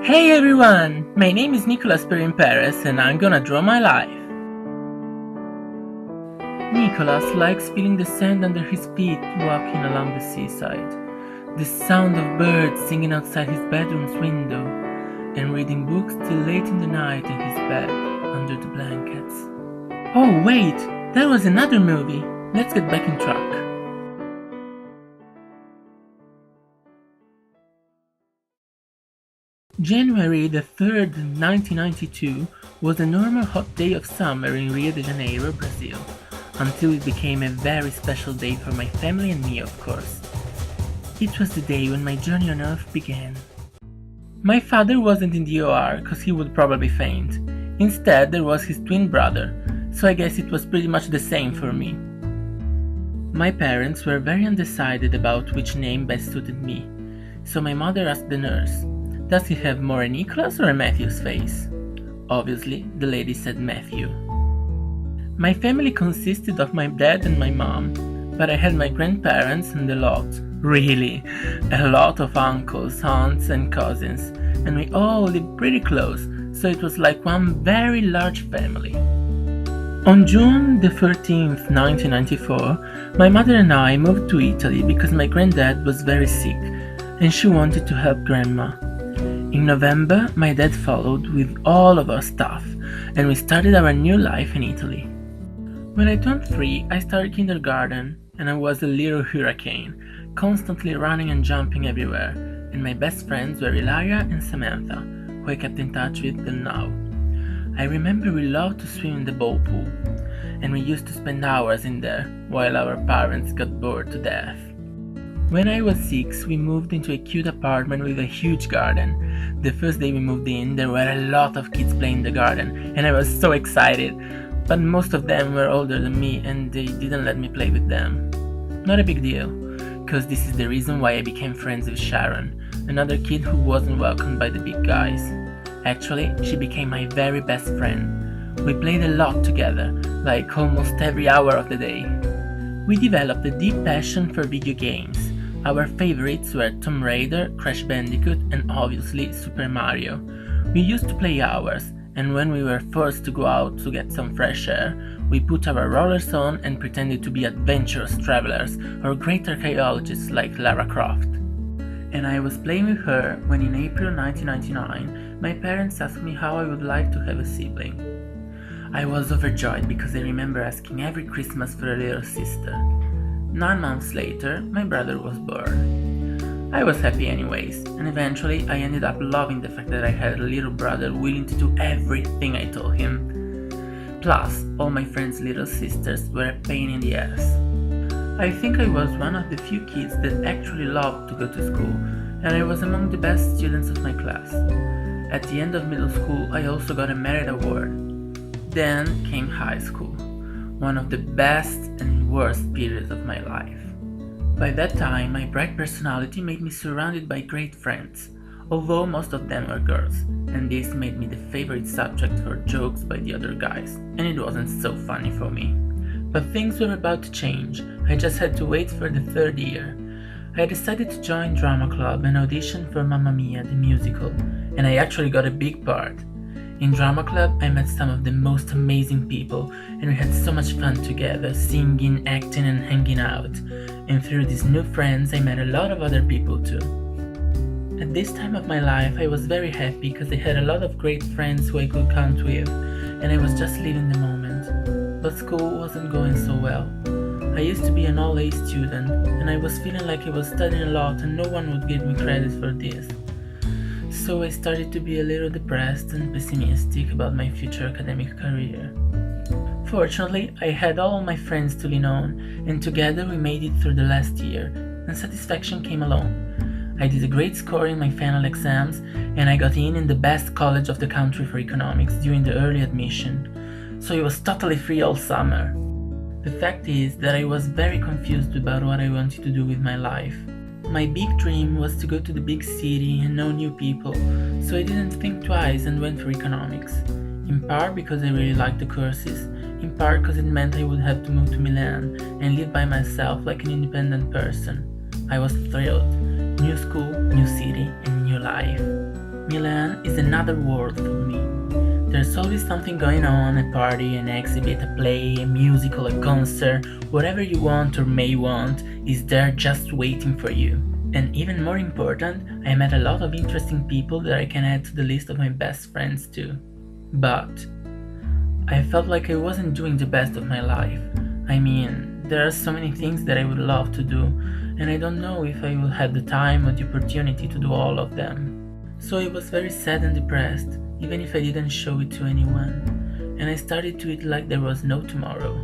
Hey everyone! My name is Nicolas Perin and I'm gonna draw my life. Nicolas likes feeling the sand under his feet walking along the seaside, the sound of birds singing outside his bedroom's window, and reading books till late in the night in his bed under the blankets. Oh wait, that was another movie. Let's get back in track. January the 3rd, 1992 was a normal hot day of summer in Rio de Janeiro, Brazil, until it became a very special day for my family and me, of course. It was the day when my journey on Earth began. My father wasn't in the OR cause he would probably faint. Instead, there was his twin brother, so I guess it was pretty much the same for me. My parents were very undecided about which name best suited me, so my mother asked the nurse, "Does he have more a Nicholas or a Matthew's face?" Obviously, the lady said Matthew. My family consisted of my dad and my mom, but I had my grandparents and a lot of uncles, aunts and cousins, and we all lived pretty close, so it was like one very large family. On June the 13th, 1994, my mother and I moved to Italy because my granddad was very sick and she wanted to help grandma. In November, my dad followed with all of our stuff, and we started our new life in Italy. When I turned 3, I started kindergarten, and I was a little hurricane, constantly running and jumping everywhere, and my best friends were Ilaria and Samantha, who I kept in touch with till now. I remember we loved to swim in the bowl pool, and we used to spend hours in there, while our parents got bored to death. When I was 6, we moved into a cute apartment with a huge garden. The first day we moved in, there were a lot of kids playing in the garden, and I was so excited. But most of them were older than me, and they didn't let me play with them. Not a big deal, cause this is the reason why I became friends with Sharon, another kid who wasn't welcomed by the big guys. Actually, she became my very best friend. We played a lot together, like almost every hour of the day. We developed a deep passion for video games. Our favorites were Tomb Raider, Crash Bandicoot, and obviously Super Mario. We used to play hours, and when we were forced to go out to get some fresh air, we put our rollers on and pretended to be adventurous travelers or great archaeologists like Lara Croft. And I was playing with her when in April 1999, my parents asked me how I would like to have a sibling. I was overjoyed because I remember asking every Christmas for a little sister. 9 months later, my brother was born. I was happy anyways, and eventually I ended up loving the fact that I had a little brother willing to do everything I told him. Plus, all my friends' little sisters were a pain in the ass. I think I was one of the few kids that actually loved to go to school, and I was among the best students of my class. At the end of middle school, I also got a merit award. Then came high school, one of the best and worst periods of my life. By that time, my bright personality made me surrounded by great friends, although most of them were girls, and this made me the favorite subject for jokes by the other guys, and it wasn't so funny for me. But things were about to change. I just had to wait for the 3rd year. I decided to join drama club and audition for Mamma Mia, the musical, and I actually got a big part. In drama club, I met some of the most amazing people, and we had so much fun together, singing, acting, and hanging out. And through these new friends, I met a lot of other people too. At this time of my life, I was very happy because I had a lot of great friends who I could count with, and I was just living the moment. But school wasn't going so well. I used to be an all-A student, and I was feeling like I was studying a lot and no one would give me credit for this. So I started to be a little depressed and pessimistic about my future academic career. Fortunately, I had all my friends to lean on, and together we made it through the last year, and satisfaction came along. I did a great score in my final exams, and I got in the best college of the country for economics during the early admission, so I was totally free all summer. The fact is that I was very confused about what I wanted to do with my life. My big dream was to go to the big city and know new people, so I didn't think twice and went for economics. In part because I really liked the courses, in part because it meant I would have to move to Milan and live by myself like an independent person. I was thrilled. New school, new city, and new life. Milan is another world for me. There's always something going on, a party, an exhibit, a play, a musical, a concert, whatever you want or may want is there just waiting for you. And even more important, I met a lot of interesting people that I can add to the list of my best friends too. But I felt like I wasn't doing the best of my life. I mean, there are so many things that I would love to do, and I don't know if I will have the time or the opportunity to do all of them. So I was very sad and depressed, even if I didn't show it to anyone, and I started to eat like there was no tomorrow.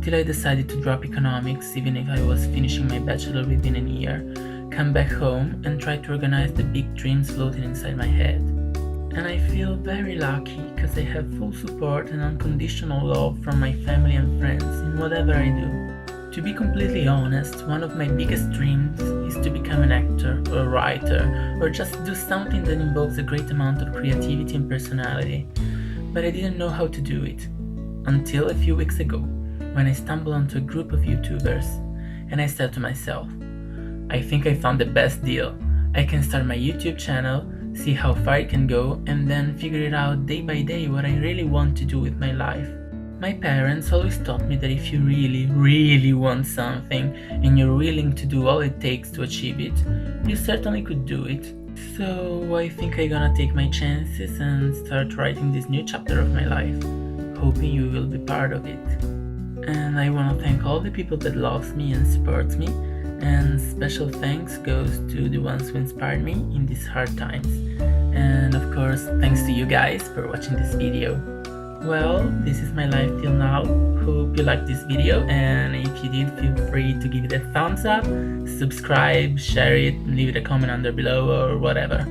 Till I decided to drop economics, even if I was finishing my bachelor within a year, come back home and try to organize the big dreams floating inside my head. And I feel very lucky because I have full support and unconditional love from my family and friends in whatever I do. To be completely honest, one of my biggest dreams is to become an actor or a writer or just do something that involves a great amount of creativity and personality. But I didn't know how to do it until a few weeks ago when I stumbled onto a group of YouTubers and I said to myself, I think I found the best deal. I can start my YouTube channel, see how far it can go, and then figure it out day by day what I really want to do with my life. My parents always taught me that if you really want something and you're willing to do all it takes to achieve it, you certainly could do it. So I think I'm gonna take my chances and start writing this new chapter of my life, hoping you will be part of it. And I wanna thank all the people that loves me and supports me, and special thanks goes to the ones who inspired me in these hard times. And of course, thanks to you guys for watching this video. Well, this is my life till now. Hope you liked this video, and if you did, feel free to give it a thumbs up, subscribe, share it, leave it a comment under below or whatever.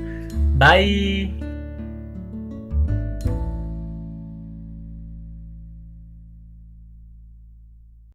Bye!